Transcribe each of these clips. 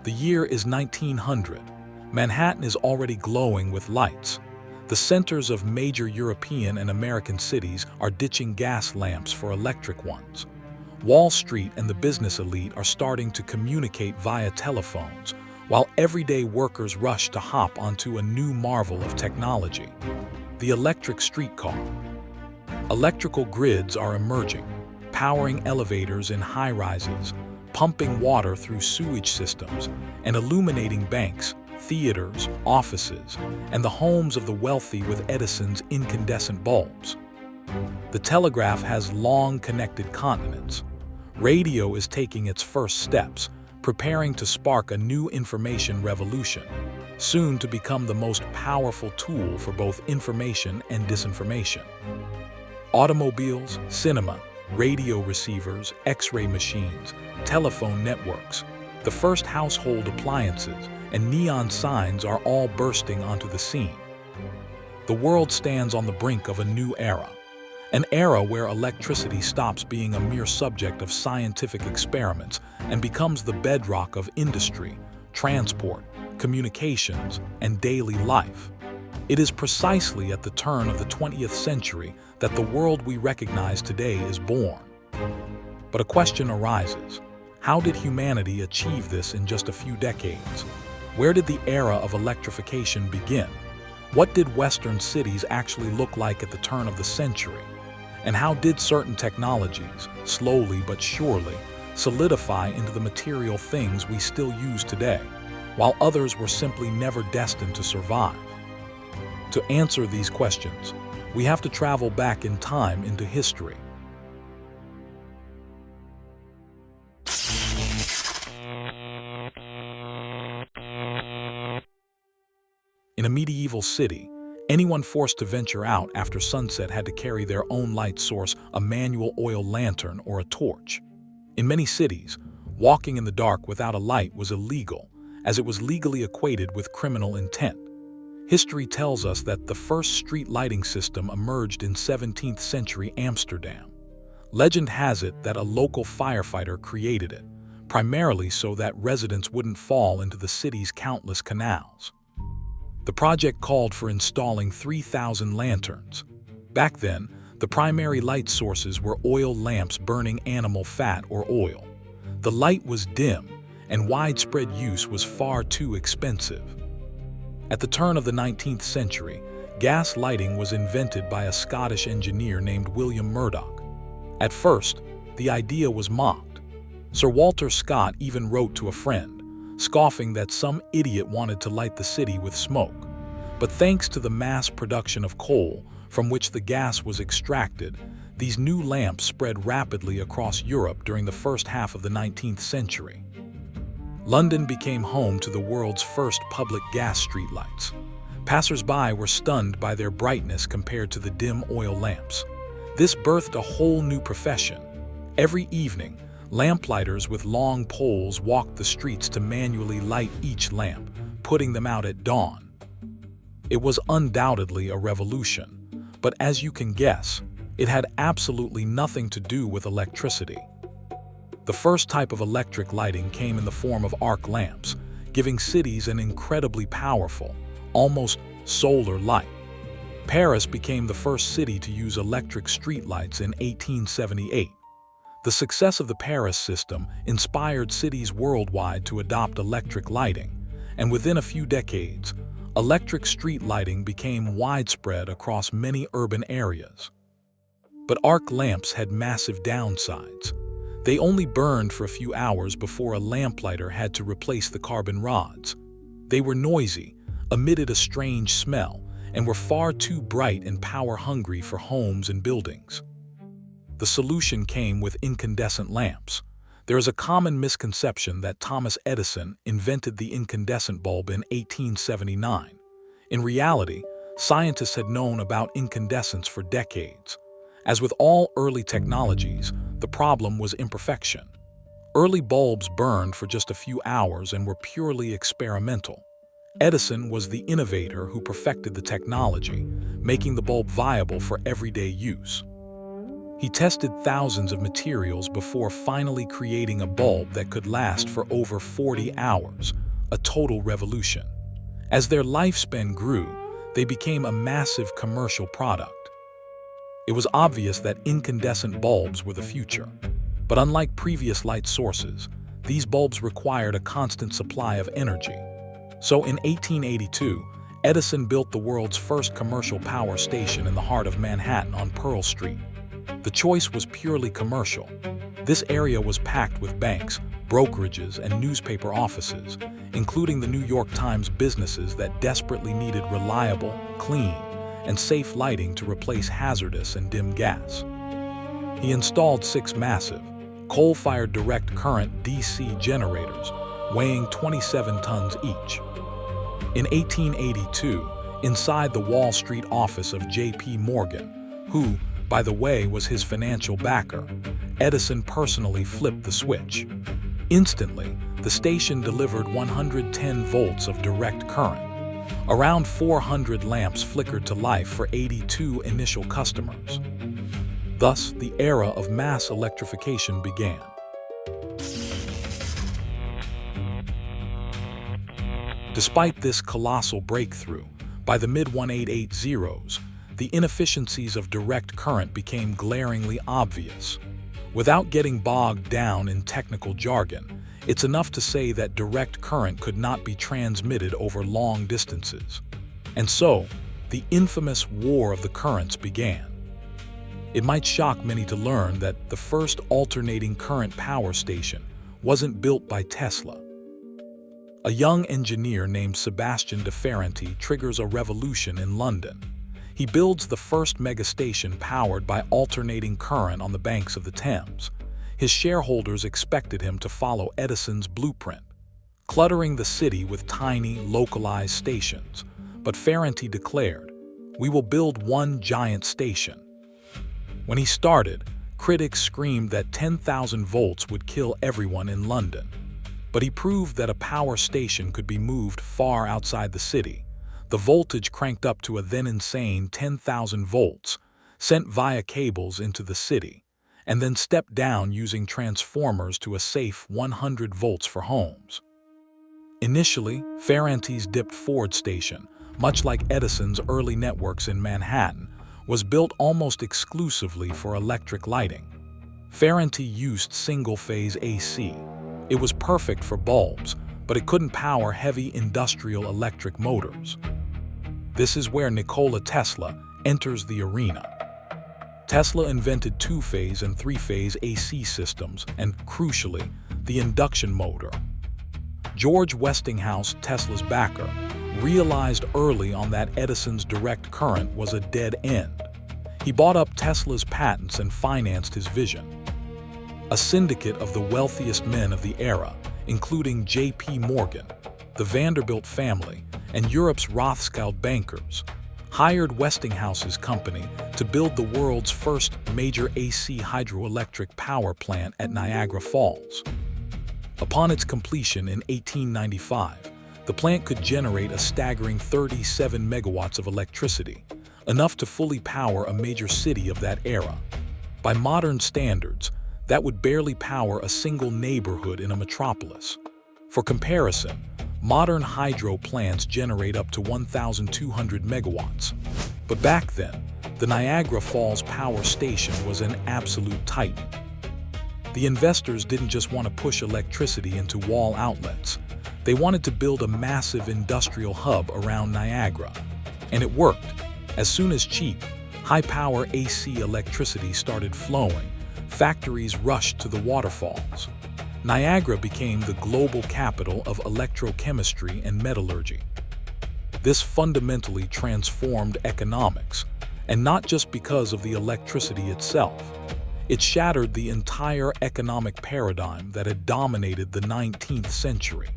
The year is 1900. Manhattan is already glowing with lights. The centers of major European and American cities are ditching gas lamps for electric ones. Wall Street and the business elite are starting to communicate via telephones, while everyday workers rush to hop onto a new marvel of technology: the electric streetcar. Electrical grids are emerging, powering elevators in high-rises, pumping water through sewage systems, and illuminating banks, theaters, offices, and the homes of the wealthy with Edison's incandescent bulbs. The telegraph has long connected continents. Radio is taking its first steps, preparing to spark a new information revolution, soon to become the most powerful tool for both information and disinformation. Automobiles, cinema, radio receivers, X-ray machines, telephone networks, the first household appliances, and neon signs are all bursting onto the scene. The world stands on the brink of a new era, an era where electricity stops being a mere subject of scientific experiments and becomes the bedrock of industry, transport, communications, and daily life. It is precisely at the turn of the 20th century that the world we recognize today is born. But a question arises: how did humanity achieve this in just a few decades? Where did the era of electrification begin? What did Western cities actually look like at the turn of the century? And how did certain technologies, slowly but surely, solidify into the material things we still use today, while others were simply never destined to survive? To answer these questions, we have to travel back in time into history. In a medieval city, anyone forced to venture out after sunset had to carry their own light source, a manual oil lantern or a torch. In many cities, walking in the dark without a light was illegal, as it was legally equated with criminal intent. History tells us that the first street lighting system emerged in 17th century Amsterdam. Legend has it that a local firefighter created it, primarily so that residents wouldn't fall into the city's countless canals. The project called for installing 3,000 lanterns. Back then, the primary light sources were oil lamps burning animal fat or oil. The light was dim, and widespread use was far too expensive. At the turn of the 19th century, gas lighting was invented by a Scottish engineer named William Murdoch. At first, the idea was mocked. Sir Walter Scott even wrote to a friend, scoffing that some idiot wanted to light the city with smoke. But thanks to the mass production of coal, from which the gas was extracted, these new lamps spread rapidly across Europe during the first half of the 19th century. London became home to the world's first public gas streetlights. Passers-by were stunned by their brightness compared to the dim oil lamps. This birthed a whole new profession. Every evening, lamplighters with long poles walked the streets to manually light each lamp, putting them out at dawn. It was undoubtedly a revolution, but as you can guess, it had absolutely nothing to do with electricity. The first type of electric lighting came in the form of arc lamps, giving cities an incredibly powerful, almost solar light. Paris became the first city to use electric streetlights in 1878. The success of the Paris system inspired cities worldwide to adopt electric lighting, and within a few decades, electric street lighting became widespread across many urban areas. But arc lamps had massive downsides. They only burned for a few hours before a lamplighter had to replace the carbon rods. They were noisy, emitted a strange smell, and were far too bright and power-hungry for homes and buildings. The solution came with incandescent lamps. There is a common misconception that Thomas Edison invented the incandescent bulb in 1879. In reality, scientists had known about incandescence for decades. As with all early technologies, the problem was imperfection. Early bulbs burned for just a few hours and were purely experimental. Edison was the innovator who perfected the technology, making the bulb viable for everyday use. He tested thousands of materials before finally creating a bulb that could last for over 40 hours, a total revolution. As their lifespan grew, they became a massive commercial product. It was obvious that incandescent bulbs were the future. But unlike previous light sources, these bulbs required a constant supply of energy. So in 1882, Edison built the world's first commercial power station in the heart of Manhattan on Pearl Street. The choice was purely commercial. This area was packed with banks, brokerages, and newspaper offices, including the New York Times businesses that desperately needed reliable, clean, and safe lighting to replace hazardous and dim gas. He installed 6 massive, coal-fired direct current DC generators, weighing 27 tons each. In 1882, inside the Wall Street office of J.P. Morgan, who, by the way, was his financial backer, Edison personally flipped the switch. Instantly, the station delivered 110 volts of direct current. Around 400 lamps flickered to life for 82 initial customers. Thus, the era of mass electrification began. Despite this colossal breakthrough, by the mid-1880s, the inefficiencies of direct current became glaringly obvious. Without getting bogged down in technical jargon, it's enough to say that direct current could not be transmitted over long distances. And so, the infamous War of the Currents began. It might shock many to learn that the first alternating current power station wasn't built by Tesla. A young engineer named Sebastian de Ferranti triggers a revolution in London. He builds the first megastation powered by alternating current on the banks of the Thames. His shareholders expected him to follow Edison's blueprint, cluttering the city with tiny, localized stations. But Ferranti declared, "We will build one giant station." When he started, critics screamed that 10,000 volts would kill everyone in London. But he proved that a power station could be moved far outside the city. The voltage cranked up to a then insane 10,000 volts, sent via cables into the city, and then stepped down using transformers to a safe 100 volts for homes. Initially, Ferranti's dipped Ford station, much like Edison's early networks in Manhattan, was built almost exclusively for electric lighting. Ferranti used single-phase AC. It was perfect for bulbs, but it couldn't power heavy industrial electric motors. This is where Nikola Tesla enters the arena. Tesla invented 2-phase and 3-phase AC systems and, crucially, the induction motor. George Westinghouse, Tesla's backer, realized early on that Edison's direct current was a dead end. He bought up Tesla's patents and financed his vision. A syndicate of the wealthiest men of the era, including J.P. Morgan, the Vanderbilt family, and Europe's Rothschild bankers, hired Westinghouse's company to build the world's first major AC hydroelectric power plant at Niagara Falls. Upon its completion in 1895, the plant could generate a staggering 37 megawatts of electricity, enough to fully power a major city of that era. By modern standards, that would barely power a single neighborhood in a metropolis. For comparison, modern hydro plants generate up to 1,200 megawatts. But back then, the Niagara Falls power station was an absolute titan. The investors didn't just want to push electricity into wall outlets. They wanted to build a massive industrial hub around Niagara. And it worked. As soon as cheap, high-power AC electricity started flowing, factories rushed to the waterfalls. Niagara became the global capital of electrochemistry and metallurgy. This fundamentally transformed economics, and not just because of the electricity itself. It shattered the entire economic paradigm that had dominated the 19th century.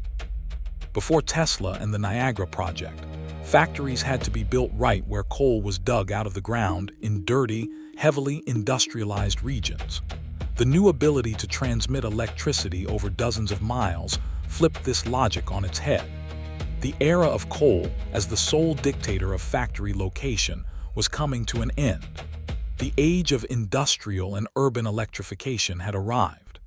Before Tesla and the Niagara Project, factories had to be built right where coal was dug out of the ground in dirty, heavily industrialized regions. The new ability to transmit electricity over dozens of miles flipped this logic on its head. The era of coal as the sole dictator of factory location was coming to an end. The age of industrial and urban electrification had arrived.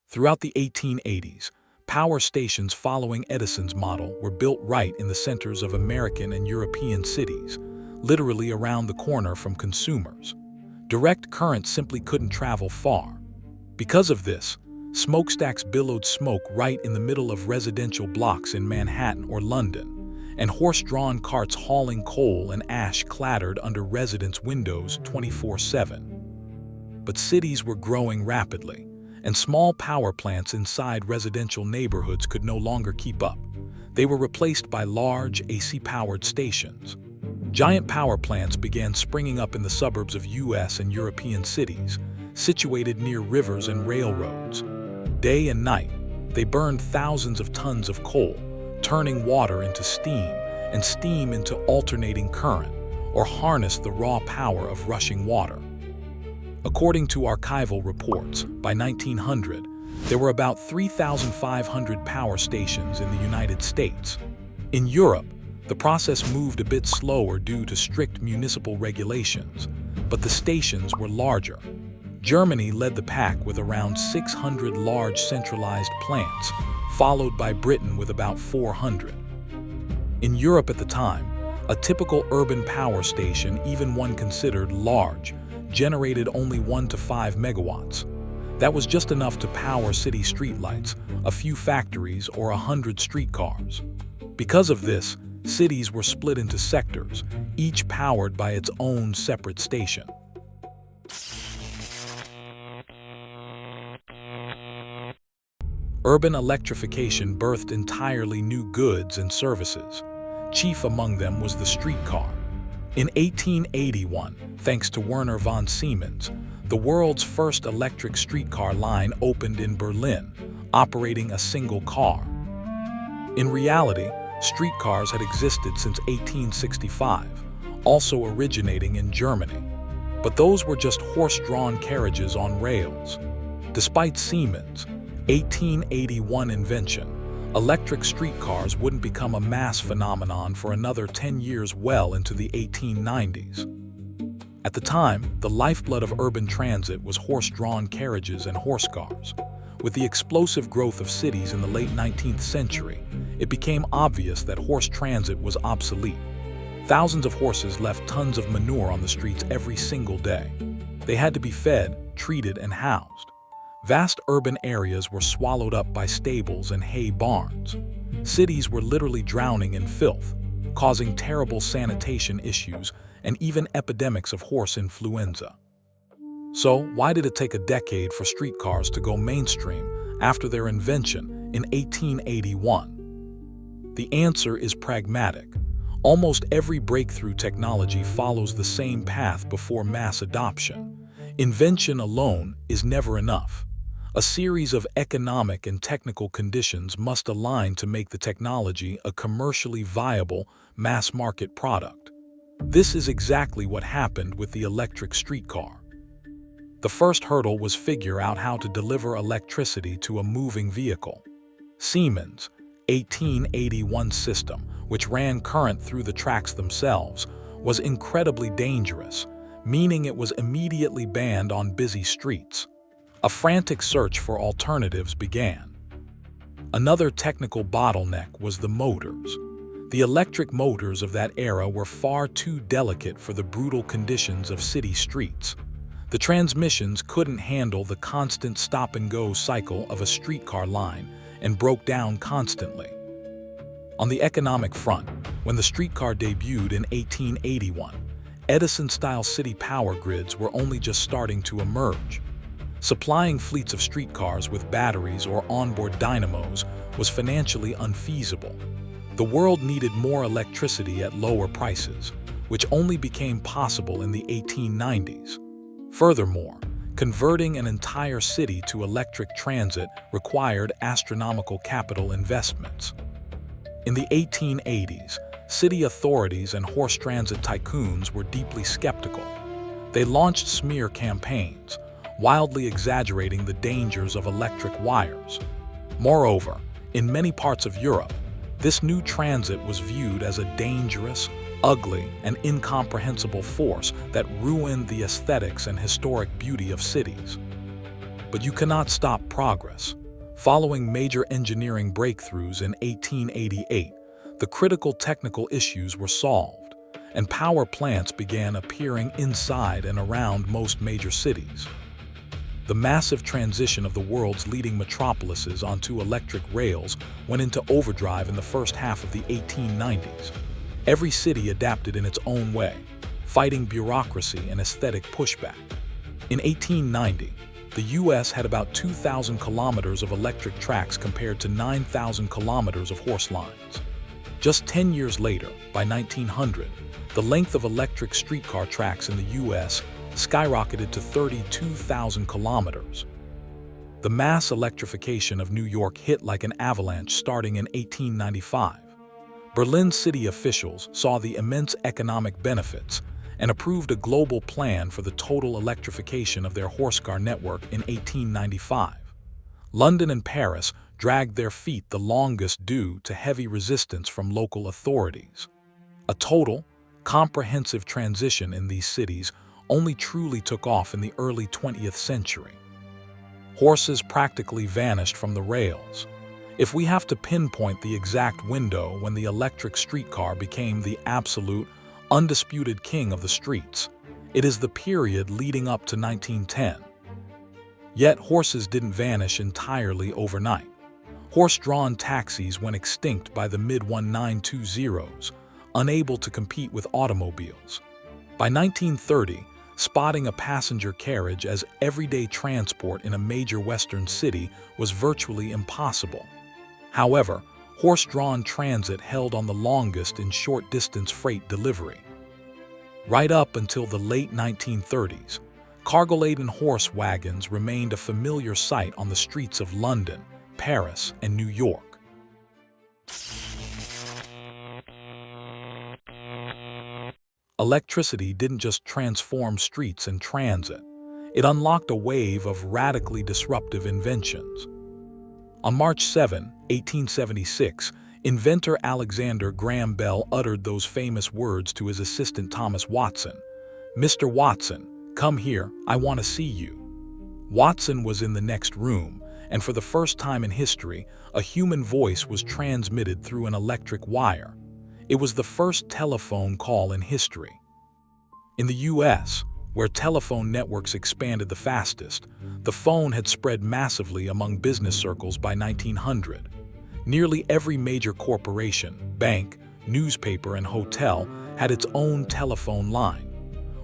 Throughout the 1880s, power stations following Edison's model were built right in the centers of American and European cities, literally around the corner from consumers. Direct current simply couldn't travel far. Because of this, smokestacks billowed smoke right in the middle of residential blocks in Manhattan or London, and horse-drawn carts hauling coal and ash clattered under residents' windows 24/7. But cities were growing rapidly, and small power plants inside residential neighborhoods could no longer keep up. They were replaced by large, AC-powered stations. Giant power plants began springing up in the suburbs of US and European cities, situated near rivers and railroads. Day and night, they burned thousands of tons of coal, turning water into steam and steam into alternating current, or harnessed the raw power of rushing water. According to archival reports, by 1900, there were about 3,500 power stations in the United States. In Europe, the process moved a bit slower due to strict municipal regulations, but the stations were larger. Germany led the pack with around 600 large centralized plants, followed by Britain with about 400. In Europe at the time, a typical urban power station, even one considered large, generated only 1 to 5 megawatts. That was just enough to power city streetlights, a few factories, or 100 streetcars. Because of this, cities were split into sectors, each powered by its own separate station. Urban electrification birthed entirely new goods and services. Chief among them was the streetcar. In 1881, thanks to Werner von Siemens, the world's first electric streetcar line opened in Berlin, operating a single car. In reality, streetcars had existed since 1865, also originating in Germany. But those were just horse-drawn carriages on rails. Despite Siemens' 1881 invention, electric streetcars wouldn't become a mass phenomenon for another 10 years, well into the 1890s. At the time, the lifeblood of urban transit was horse-drawn carriages and horse cars. With the explosive growth of cities in the late 19th century, it became obvious that horse transit was obsolete. Thousands of horses left tons of manure on the streets every single day. They had to be fed, treated, and housed. Vast urban areas were swallowed up by stables and hay barns. Cities were literally drowning in filth, causing terrible sanitation issues and even epidemics of horse influenza. So, why did it take a decade for streetcars to go mainstream after their invention in 1881? The answer is pragmatic. Almost every breakthrough technology follows the same path before mass adoption. Invention alone is never enough. A series of economic and technical conditions must align to make the technology a commercially viable, mass-market product. This is exactly what happened with the electric streetcar. The first hurdle was figure out how to deliver electricity to a moving vehicle. Siemens' 1881 system, which ran current through the tracks themselves, was incredibly dangerous, meaning it was immediately banned on busy streets. A frantic search for alternatives began. Another technical bottleneck was the motors. The electric motors of that era were far too delicate for the brutal conditions of city streets. The transmissions couldn't handle the constant stop-and-go cycle of a streetcar line and broke down constantly. On the economic front, when the streetcar debuted in 1881, Edison-style city power grids were only just starting to emerge. Supplying fleets of streetcars with batteries or onboard dynamos was financially unfeasible. The world needed more electricity at lower prices, which only became possible in the 1890s. Furthermore, converting an entire city to electric transit required astronomical capital investments. In the 1880s, city authorities and horse transit tycoons were deeply skeptical. They launched smear campaigns, wildly exaggerating the dangers of electric wires. Moreover, in many parts of Europe, This new transit was viewed as a dangerous, ugly, and incomprehensible force that ruined the aesthetics and historic beauty of cities. But you cannot stop progress. Following major engineering breakthroughs in 1888, the critical technical issues were solved, and power plants began appearing inside and around most major cities. The massive transition of the world's leading metropolises onto electric rails went into overdrive in the first half of the 1890s. Every city adapted in its own way, fighting bureaucracy and aesthetic pushback. In 1890, the U.S. had about 2,000 kilometers of electric tracks compared to 9,000 kilometers of horse lines. Just 10 years later, by 1900, the length of electric streetcar tracks in the U.S. skyrocketed to 32,000 kilometers. The mass electrification of New York hit like an avalanche starting in 1895. Berlin city officials saw the immense economic benefits and approved a global plan for the total electrification of their horsecar network in 1895. London and Paris dragged their feet the longest due to heavy resistance from local authorities. A total, comprehensive transition in these cities only truly took off in the early 20th century. Horses practically vanished from the rails. If we have to pinpoint the exact window when the electric streetcar became the absolute, undisputed king of the streets, it is the period leading up to 1910. Yet horses didn't vanish entirely overnight. Horse-drawn taxis went extinct by the mid-1920s, unable to compete with automobiles. By 1930, spotting a passenger carriage as everyday transport in a major western city was virtually impossible. However, horse-drawn transit held on the longest in short-distance freight delivery. Right up until the late 1930s, cargo-laden horse wagons remained a familiar sight on the streets of London, Paris, and New York. Electricity didn't just transform streets and transit, it unlocked a wave of radically disruptive inventions. On March 7, 1876, inventor Alexander Graham Bell uttered those famous words to his assistant Thomas Watson, "Mr. Watson, come here, I want to see you." Watson was in the next room, and for the first time in history, a human voice was transmitted through an electric wire. It was the first telephone call in history. In the U.S., where telephone networks expanded the fastest, the phone had spread massively among business circles by 1900. Nearly every major corporation, bank, newspaper, and hotel had its own telephone line.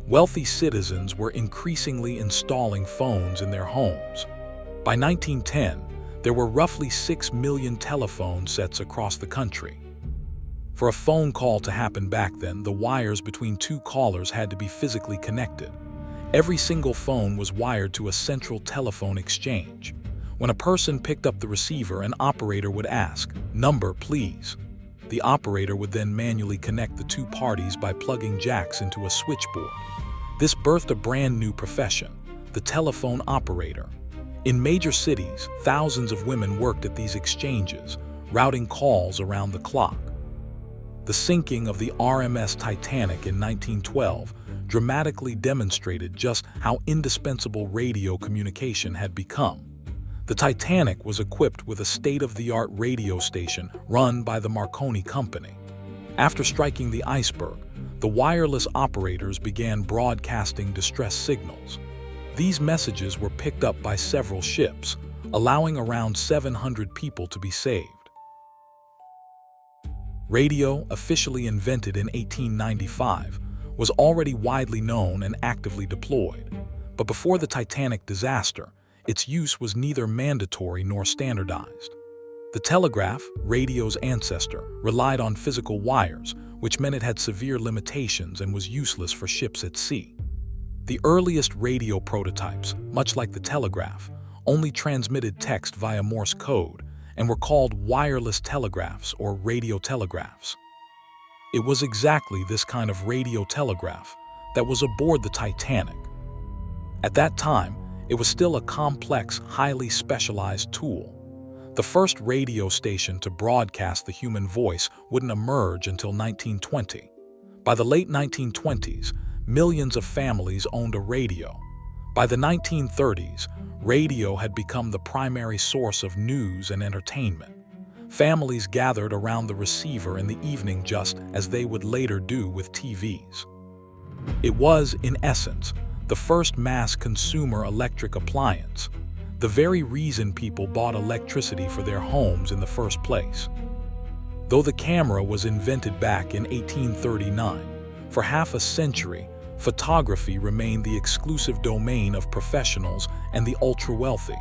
Wealthy citizens were increasingly installing phones in their homes. By 1910, there were roughly 6 million telephone sets across the country. For a phone call to happen back then, the wires between two callers had to be physically connected. Every single phone was wired to a central telephone exchange. When a person picked up the receiver, an operator would ask, "Number, please." The operator would then manually connect the two parties by plugging jacks into a switchboard. This birthed a brand new profession, the telephone operator. In major cities, thousands of women worked at these exchanges, routing calls around the clock. The sinking of the RMS Titanic in 1912 dramatically demonstrated just how indispensable radio communication had become. The Titanic was equipped with a state-of-the-art radio station run by the Marconi Company. After striking the iceberg, the wireless operators began broadcasting distress signals. These messages were picked up by several ships, allowing around 700 people to be saved. Radio, officially invented in 1895, was already widely known and actively deployed. But before the Titanic disaster, its use was neither mandatory nor standardized. The telegraph, radio's ancestor, relied on physical wires, which meant it had severe limitations and was useless for ships at sea. The earliest radio prototypes, much like the telegraph, only transmitted text via Morse code and were called wireless telegraphs or radio telegraphs. It was exactly this kind of radio telegraph that was aboard the Titanic. At that time, it was still a complex, highly specialized tool. The first radio station to broadcast the human voice wouldn't emerge until 1920. By the late 1920s, millions of families owned a radio. By the 1930s, radio had become the primary source of news and entertainment. Families gathered around the receiver in the evening just as they would later do with TVs. It was, in essence, the first mass consumer electric appliance, the very reason people bought electricity for their homes in the first place. Though the camera was invented back in 1839, for half a century, photography remained the exclusive domain of professionals and the ultra-wealthy.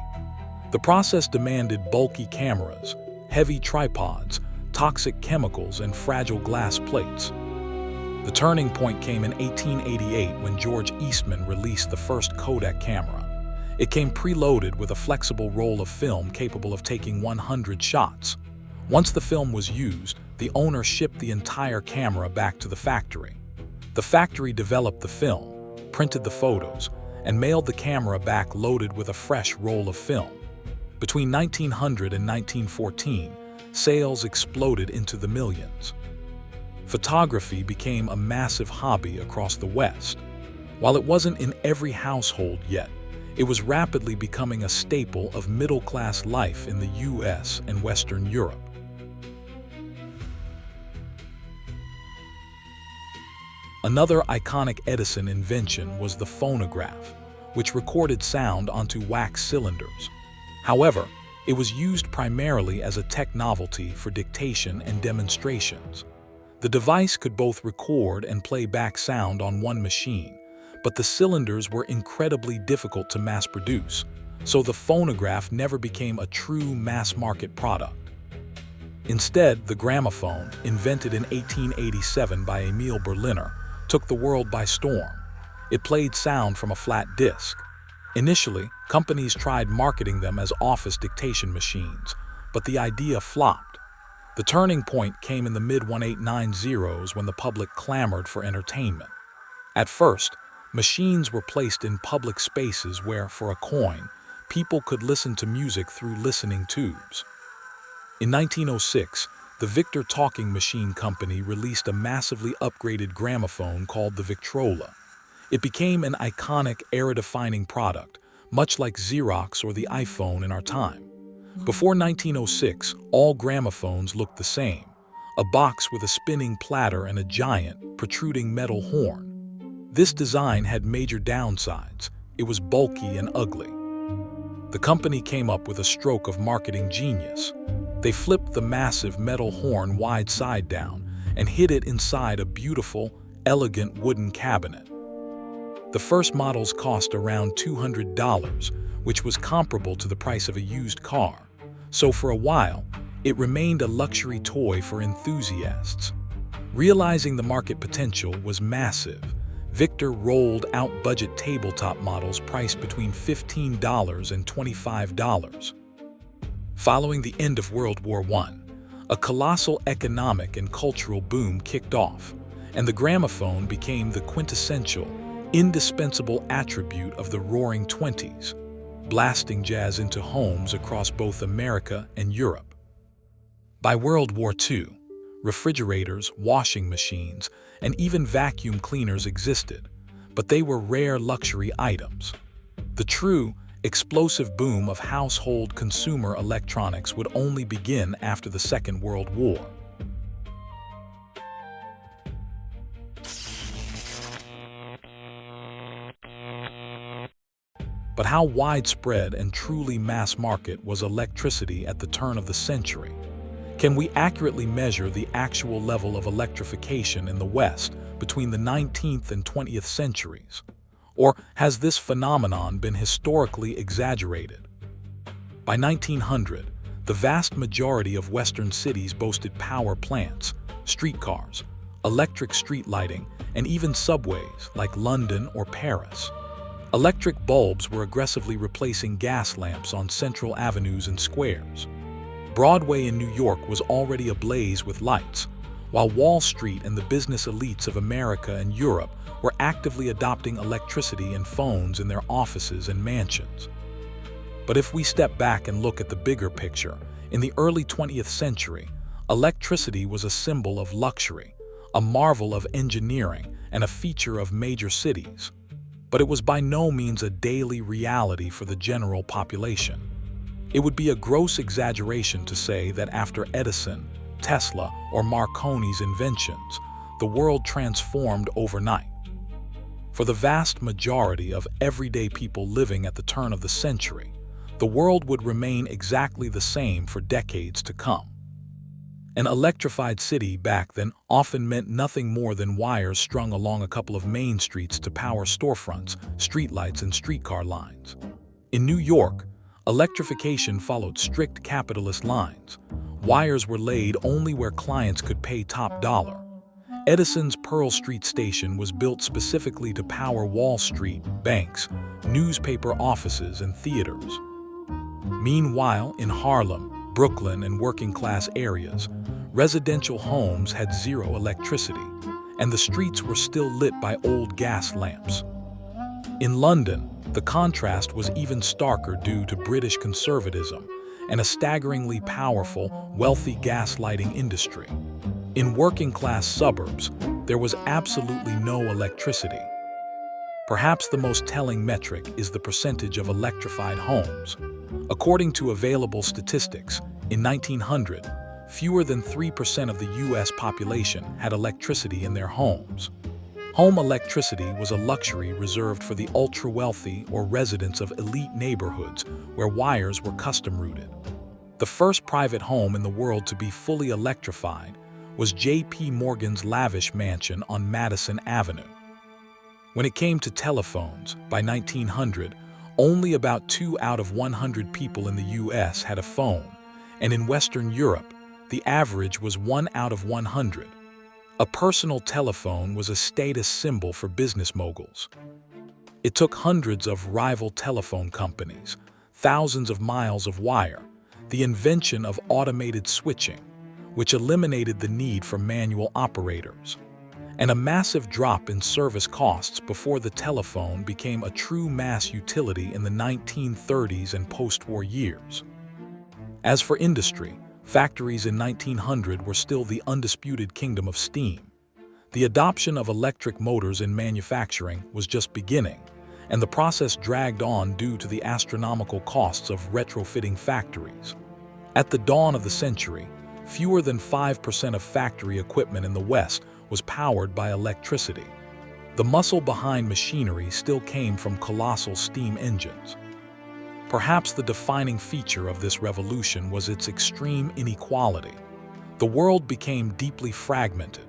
The process demanded bulky cameras, heavy tripods, toxic chemicals, and fragile glass plates. The turning point came in 1888 when George Eastman released the first Kodak camera. It came preloaded with a flexible roll of film capable of taking 100 shots. Once the film was used, the owner shipped the entire camera back to the factory. The factory developed the film, printed the photos, and mailed the camera back loaded with a fresh roll of film. Between 1900 and 1914, sales exploded into the millions. Photography became a massive hobby across the West. While it wasn't in every household yet, it was rapidly becoming a staple of middle-class life in the US and Western Europe. Another iconic Edison invention was the phonograph, which recorded sound onto wax cylinders. However, it was used primarily as a tech novelty for dictation and demonstrations. The device could both record and play back sound on one machine, but the cylinders were incredibly difficult to mass-produce, so the phonograph never became a true mass-market product. Instead, the gramophone, invented in 1887 by Emil Berliner, took the world by storm. It played sound from a flat disc. Initially, companies tried marketing them as office dictation machines, but the idea flopped. The turning point came in the mid-1890s when the public clamored for entertainment. At first, machines were placed in public spaces where, for a coin, people could listen to music through listening tubes. In 1906, the Victor Talking Machine Company released a massively upgraded gramophone called the Victrola. It became an iconic, era-defining product, much like Xerox or the iPhone in our time. Before 1906, all gramophones looked the same: a box with a spinning platter and a giant, protruding metal horn. This design had major downsides. It was bulky and ugly. The company came up with a stroke of marketing genius. They flipped the massive metal horn wide side down and hid it inside a beautiful, elegant wooden cabinet. The first models cost around $200, which was comparable to the price of a used car. So for a while, it remained a luxury toy for enthusiasts. Realizing the market potential was massive, Victor rolled out budget tabletop models priced between $15 and $25. Following the end of World War I, a colossal economic and cultural boom kicked off, and the gramophone became the quintessential, indispensable attribute of the Roaring Twenties, blasting jazz into homes across both America and Europe. By World War II, refrigerators, washing machines, and even vacuum cleaners existed, but they were rare luxury items. The true, explosive boom of household consumer electronics would only begin after the Second World War. But how widespread and truly mass market was electricity at the turn of the century? Can we accurately measure the actual level of electrification in the West between the 19th and 20th centuries? Or has this phenomenon been historically exaggerated? By 1900, the vast majority of Western cities boasted power plants, streetcars, electric street lighting, and even subways like London or Paris. Electric bulbs were aggressively replacing gas lamps on central avenues and squares. Broadway in New York was already ablaze with lights, while Wall Street and the business elites of America and Europe were actively adopting electricity and phones in their offices and mansions. But if we step back and look at the bigger picture, In the early 20th century, electricity was a symbol of luxury, a marvel of engineering, and a feature of major cities. But it was by no means a daily reality for the general population. It would be a gross exaggeration to say that after Edison, Tesla, or Marconi's inventions, the world transformed overnight. For the vast majority of everyday people living at the turn of the century, the world would remain exactly the same for decades to come. An electrified city back then often meant nothing more than wires strung along a couple of main streets to power storefronts, streetlights, and streetcar lines. In New York, electrification followed strict capitalist lines. Wires were laid only where clients could pay top dollar. Edison's Pearl Street station was built specifically to power Wall Street, banks, newspaper offices, and theaters. Meanwhile, in Harlem, Brooklyn, and working-class areas, residential homes had zero electricity, and the streets were still lit by old gas lamps. In London, the contrast was even starker due to British conservatism and a staggeringly powerful, wealthy gas lighting industry. In working-class suburbs, there was absolutely no electricity. Perhaps the most telling metric is the percentage of electrified homes. According to available statistics, in 1900, fewer than 3% of the U.S. population had electricity in their homes. Home electricity was a luxury reserved for the ultra-wealthy or residents of elite neighborhoods where wires were custom-routed. The first private home in the world to be fully electrified was J.P. Morgan's lavish mansion on Madison Avenue. When it came to telephones, by 1900, only about 2 out of 100 people in the U.S. had a phone, and in Western Europe, the average was 1 out of 100. A personal telephone was a status symbol for business moguls. It took hundreds of rival telephone companies, thousands of miles of wire, the invention of automated switching, which eliminated the need for manual operators, and a massive drop in service costs before the telephone became a true mass utility in the 1930s and post-war years. As for industry, factories in 1900 were still the undisputed kingdom of steam. The adoption of electric motors in manufacturing was just beginning, and the process dragged on due to the astronomical costs of retrofitting factories. At the dawn of the century, fewer than 5% of factory equipment in the West was powered by electricity. The muscle behind machinery still came from colossal steam engines. Perhaps the defining feature of this revolution was its extreme inequality. The world became deeply fragmented.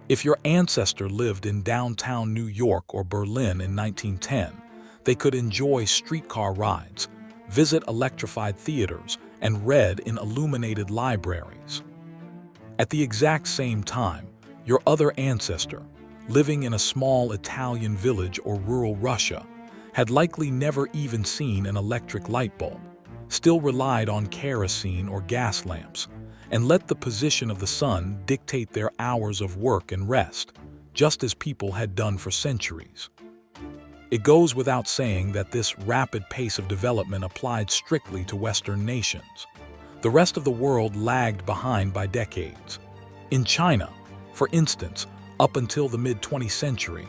If your ancestor lived in downtown New York or Berlin in 1910, they could enjoy streetcar rides, visit electrified theaters, and read in illuminated libraries. At the exact same time, your other ancestor, living in a small Italian village or rural Russia, had likely never even seen an electric light bulb, still relied on kerosene or gas lamps, and let the position of the sun dictate their hours of work and rest, just as people had done for centuries. It goes without saying that this rapid pace of development applied strictly to Western nations. The rest of the world lagged behind by decades. In China, for instance, up until the mid-20th century,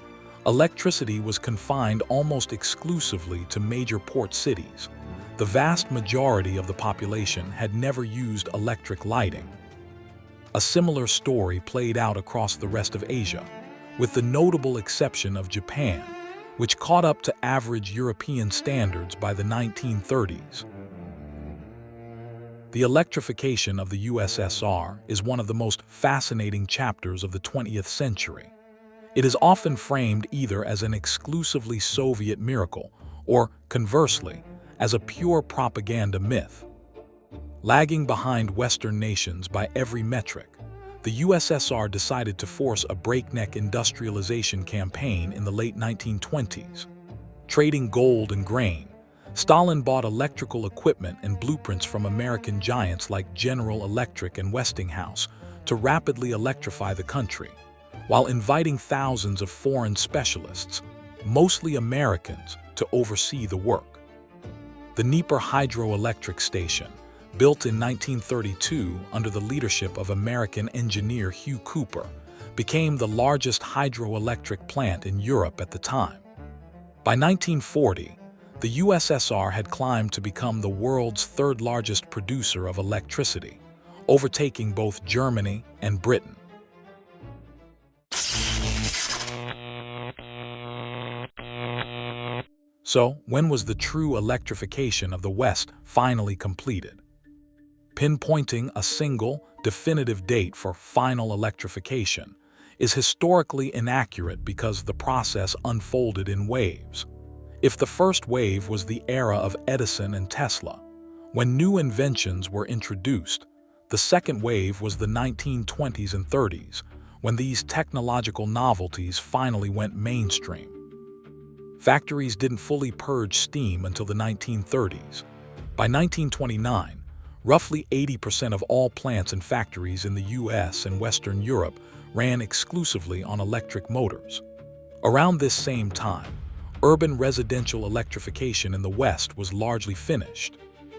electricity was confined almost exclusively to major port cities. The vast majority of the population had never used electric lighting. A similar story played out across the rest of Asia, with the notable exception of Japan, which caught up to average European standards by the 1930s. The electrification of the USSR is one of the most fascinating chapters of the 20th century. It is often framed either as an exclusively Soviet miracle or, conversely, as a pure propaganda myth. Lagging behind Western nations by every metric, the USSR decided to force a breakneck industrialization campaign in the late 1920s. Trading gold and grain, Stalin bought electrical equipment and blueprints from American giants like General Electric and Westinghouse to rapidly electrify the country, while inviting thousands of foreign specialists, mostly Americans, to oversee the work. The Dnieper hydroelectric station, built in 1932 under the leadership of American engineer Hugh Cooper, became the largest hydroelectric plant in Europe at the time. By 1940, the USSR had climbed to become the world's third-largest producer of electricity, overtaking both Germany and Britain. So, when was the true electrification of the West finally completed? Pinpointing a single, definitive date for final electrification is historically inaccurate because the process unfolded in waves. If the first wave was the era of Edison and Tesla, when new inventions were introduced, the second wave was the 1920s and 30s, when these technological novelties finally went mainstream. Factories didn't fully purge steam until the 1930s. By 1929, roughly 80% of all plants and factories in the US and Western Europe ran exclusively on electric motors. Around this same time, urban residential electrification in the West was largely finished.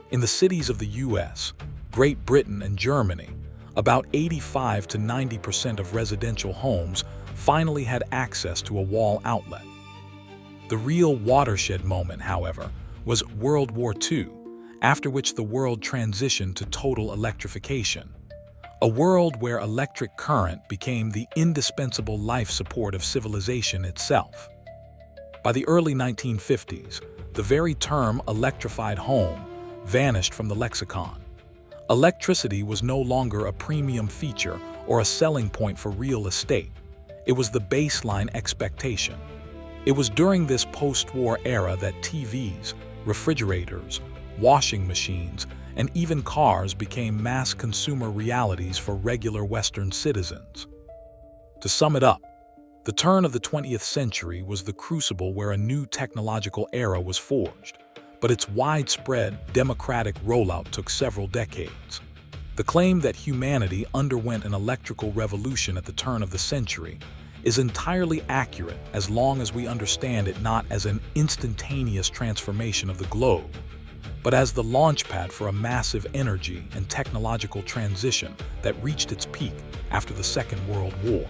In the cities of the US, Great Britain, and Germany, about 85 to 90% of residential homes finally had access to a wall outlet. The real watershed moment, however, was World War II, after which the world transitioned to total electrification. A world where electric current became the indispensable life support of civilization itself. By the early 1950s, the very term electrified home vanished from the lexicon. Electricity was no longer a premium feature or a selling point for real estate. It was the baseline expectation. It was during this post-war era that TVs, refrigerators, washing machines, and even cars became mass consumer realities for regular Western citizens. To sum it up, the turn of the 20th century was the crucible where a new technological era was forged, but its widespread, democratic rollout took several decades. The claim that humanity underwent an electrical revolution at the turn of the century is entirely accurate as long as we understand it not as an instantaneous transformation of the globe, but as the launchpad for a massive energy and technological transition that reached its peak after the Second World War.